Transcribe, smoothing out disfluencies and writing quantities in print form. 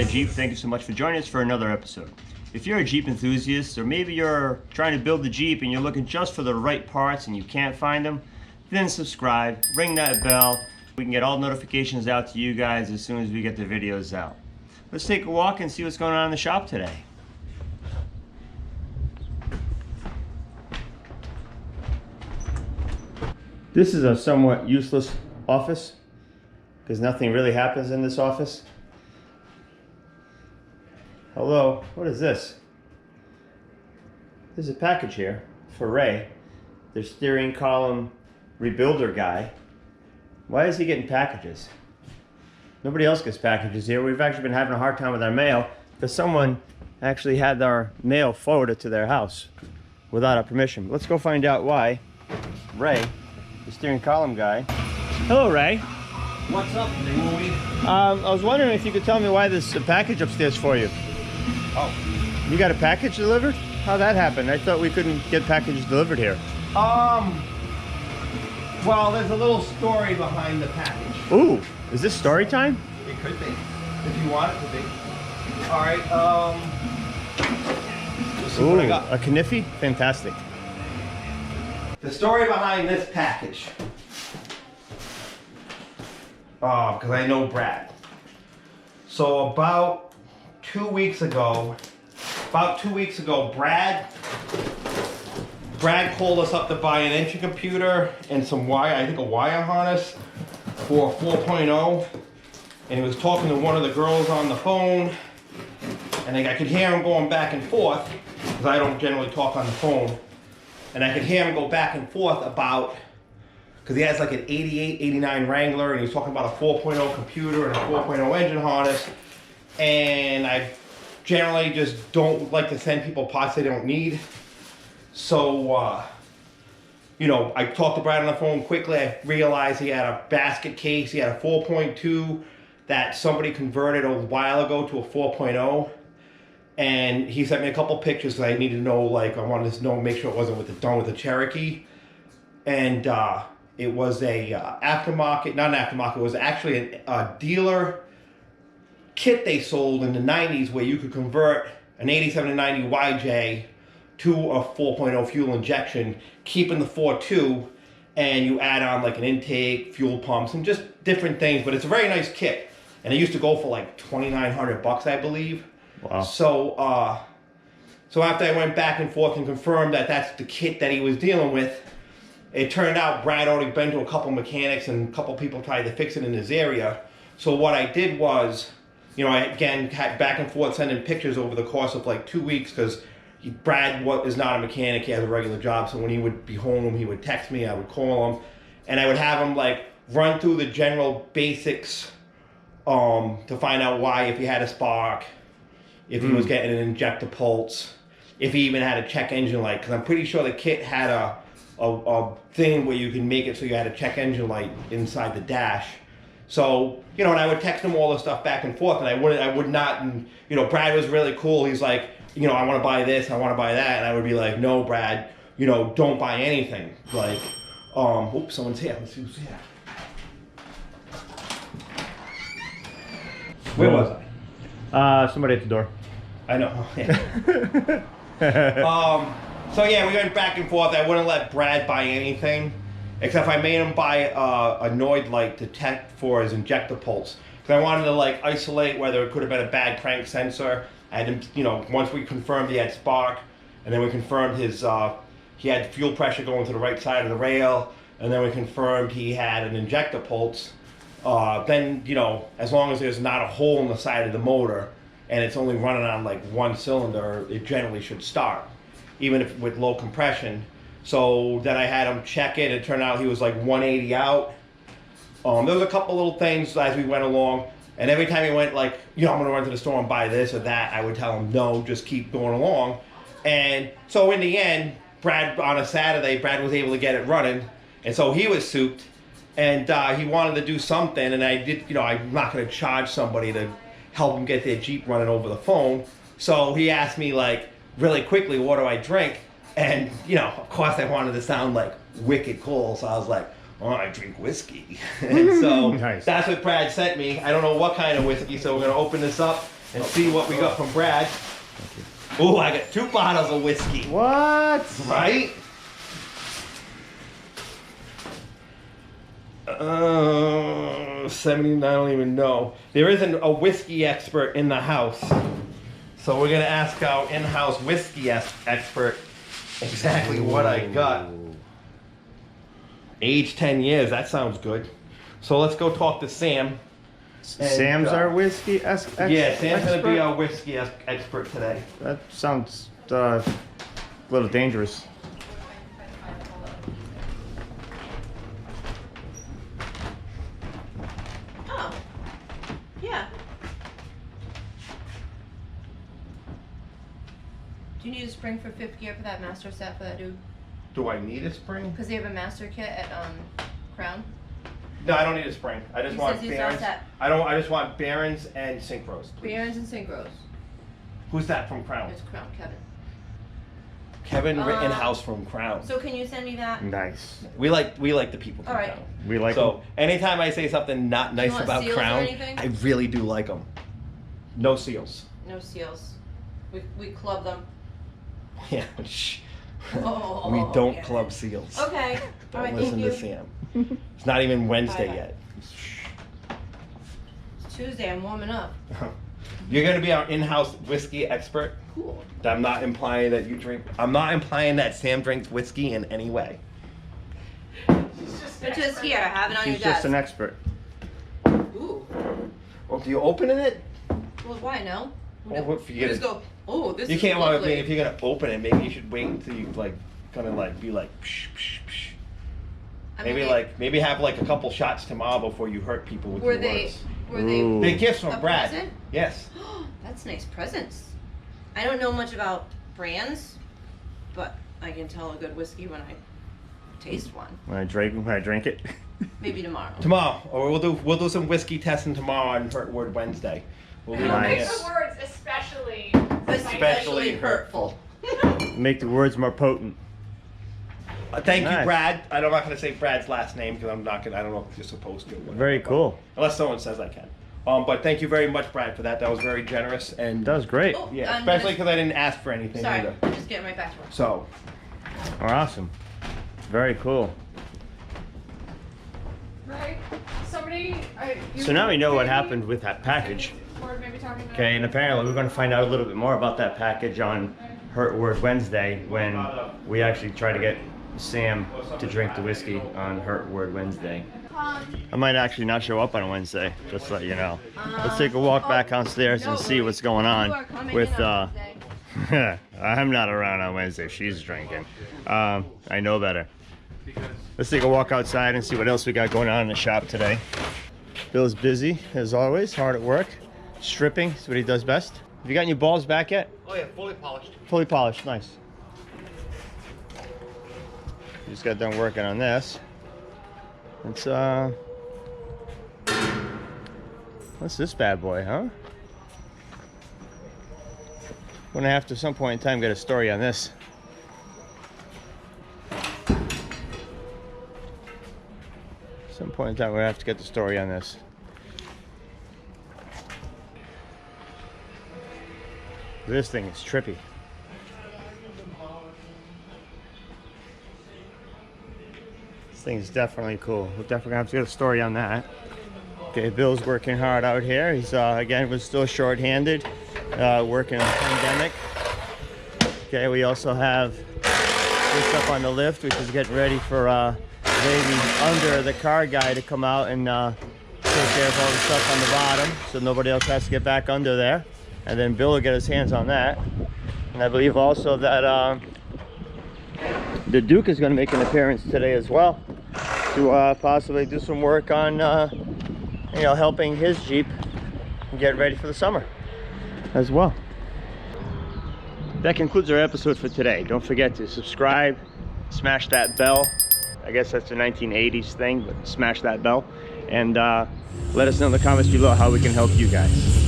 Deadjeep. Thank you so much for joining us for another episode. If you're a Jeep enthusiast, or maybe you're trying to build the Jeep and you're looking just for the right parts and you can't find them, then subscribe, ring that bell. We can get all notifications out to you guys as soon as we get the videos out. Let's take a walk and see what's going on in the shop today. This is a somewhat useless office because nothing really happens in this office. Hello, what is this? There's a package here for Ray, the steering column rebuilder guy. Why is he getting packages? Nobody else gets packages here. We've actually been having a hard time with our mail because someone actually had our mail forwarded to their house without our permission. Let's go find out why Ray, the steering column guy. Hello, Ray. What's up, Louie? I was wondering if you could tell me why there's a package upstairs for you. Oh. You got a package delivered? How'd that happen? I thought we couldn't get packages delivered here. Well, there's a little story behind the package. Ooh, is this story time? It could be, if you want it to be. All right, let's see what I got. A kniffy? Fantastic. The story behind this package. Because I know Brad. So about 2 weeks ago, Brad called us up to buy an engine computer and some wire, I think a wire harness for 4.0. And he was talking to one of the girls on the phone, and I could hear him going back and forth, because I don't generally talk on the phone. And I could hear him go back and forth about, because he has like an 88, 89 Wrangler, and he was talking about a 4.0 computer and a 4.0 engine harness. And I generally just don't like to send people parts they don't need. So, you know, I talked to Brad on the phone quickly. I realized he had a basket case. He had a 4.2 that somebody converted a while ago to a 4.0. And he sent me a couple pictures because I needed to know, like, I wanted to know, make sure it wasn't done with the Cherokee. And it was a aftermarket, not an aftermarket, it was actually a dealer kit they sold in the 90s where you could convert an 87 to 90 YJ to a 4.0 fuel injection, keeping the 4.2, and you add on like an intake, fuel pumps, and just different things. But it's a very nice kit, and it used to go for like $2,900, I believe. Wow. So, so after I went back and forth and confirmed that that's the kit that he was dealing with, it turned out Brad already been to a couple mechanics and a couple people tried to fix it in his area. So what I did was, you know, I again had back and forth sending pictures over the course of like 2 weeks because Brad is not a mechanic, he has a regular job, so when he would be home, he would text me, I would call him, and I would have him like run through the general basics to find out why, if he had a spark, if he was getting an injector pulse, if he even had a check engine light, because I'm pretty sure the kit had a thing where you can make it so you had a check engine light inside the dash. So, you know, and I would text him all the stuff back and forth, and I would not, and, you know, Brad was really cool. He's like, you know, I want to buy this, I want to buy that, and I would be like, no, Brad, you know, don't buy anything. Like, oops, someone's here. Let's see who's here. Where was I? Somebody at the door. I know. Yeah. So yeah, we went back and forth. I wouldn't let Brad buy anything, except I made him buy a Noid light to test for his injector pulse. Because I wanted to like isolate whether it could have been a bad crank sensor. And you know, once we confirmed he had spark, and then we confirmed his he had fuel pressure going to the right side of the rail, and then we confirmed he had an injector pulse. Then, you know, as long as there's not a hole in the side of the motor and it's only running on like one cylinder, it generally should start, even if with low compression. So then I had him check it. It turned out he was like 180 out. There was a couple little things as we went along, and every time he went like, you know, I'm gonna run to the store and buy this or that, I would tell him, no, just keep going along. And so in the end, Brad, on a Saturday, Brad was able to get it running, and so he was souped. And he wanted to do something, and I did, you know, I'm not going to charge somebody to help him get their Jeep running over the phone. So he asked me, like, really quickly, what do I drink? And, you know, of course I wanted to sound like wicked cool, so I was like, oh, I drink whiskey. And so nice. That's what Brad sent me. I don't know what kind of whiskey, so we're going to open this up and see what we got from Brad. Oh, I got 2 bottles of whiskey. What? Right? 79, I don't even know. There isn't a whiskey expert in the house. So we're gonna ask our in-house whiskey expert exactly what I got. Age 10 years, that sounds good. So let's go talk to Sam. Sam's our whiskey expert? Yeah, Sam's gonna be our whiskey expert today. That sounds a little dangerous. Oh, yeah. Do you need a spring for 5th gear for that master set for that dude? Do I need a spring? Because they have a master kit at Crown. No, I don't need a spring. I just He want says he's all Barons. set. I just want Barons and Synchros. Please. Barons and Synchros. Who's that from Crown? It's Crown, Kevin. Kevin Rittenhouse from Crown. So can you send me that? Nice. We like the people from All right. Crown. We like So them. anytime I say something not nice want about seals or Crown, anything? I really do like them. No seals. No seals. We club them. Yeah. Shh. Oh, We don't yeah. club seals. Okay. All Don't right, listen thank to you. Sam. It's not even Wednesday Bye-bye. yet. It's Tuesday. I'm warming up. You're gonna be our in-house whiskey expert. Cool. I'm not implying that you drink. I'm not implying that Sam drinks whiskey in any way. It's just here. Have it on He's your just desk. an expert. Ooh. Well, do you open it? Well, why no? Well, what if you You get just it? go. Oh, this You is can't want to lovely. if you're gonna open it. Maybe you should wait until you like kind of like be like psh, psh, psh. I mean, Maybe have like a couple shots tomorrow before you hurt people with Were your they? words. Were they? Ooh. Big gifts from A Brad. present? Yes. That's nice presents. I don't know much about brands, but I can tell a good whiskey when I taste one. When I drink it. Maybe tomorrow. Tomorrow, or we'll do some whiskey testing tomorrow on Hurt Word Wednesday. We'll And leave I'll it make Nice. the words especially. Especially hurtful. Make the words more potent. Thank you, Nice. Brad. I'm not going to say Brad's last name because I'm not going. I don't know if you're supposed to. or whatever, Very but- cool. Unless someone says I can. But thank you very much, Brad, for that. That was very generous and That was great. Oh, yeah, I'm especially gonna- because I didn't ask for anything Sorry, either. I'm just getting right back to work. So Awesome. Very cool. Right? Somebody. So now we know what happened with that package. Or maybe talking about. Okay, and apparently we're going to find out a little bit more about that package on Hurt Word Wednesday when we actually try to get Sam to drink the whiskey on Hurt Word Wednesday. I might actually not show up on a Wednesday, just to let you know. Let's take a walk back downstairs and see what's going You on are coming with, in on Wednesday. I'm not around on Wednesday, she's drinking. I know better. Let's take a walk outside and see what else we got going on in the shop today. Bill's busy, as always, hard at work. Stripping is what he does best. Have you gotten your balls back yet? oh yeah, fully polished. Fully polished, nice. Just got done working on this. It's what's this bad boy, huh? Gonna have to at some point in time get a story on this. Some point in time we're gonna have to get the story on this. This thing is trippy. This thing is definitely cool. We're definitely gonna have to get a story on that. Okay, Bill's working hard out here. He's again was still short-handed, working in the pandemic. Okay, we also have this up on the lift, which is getting ready for maybe under the car guy to come out and take care of all the stuff on the bottom, so nobody else has to get back under there. And then Bill will get his hands on that. And I believe also that the Duke is going to make an appearance today as well to possibly do some work on, you know, helping his Jeep get ready for the summer as well. That concludes our episode for today. Don't forget to subscribe, smash that bell. I guess that's a 1980s thing, but smash that bell. And let us know in the comments below how we can help you guys.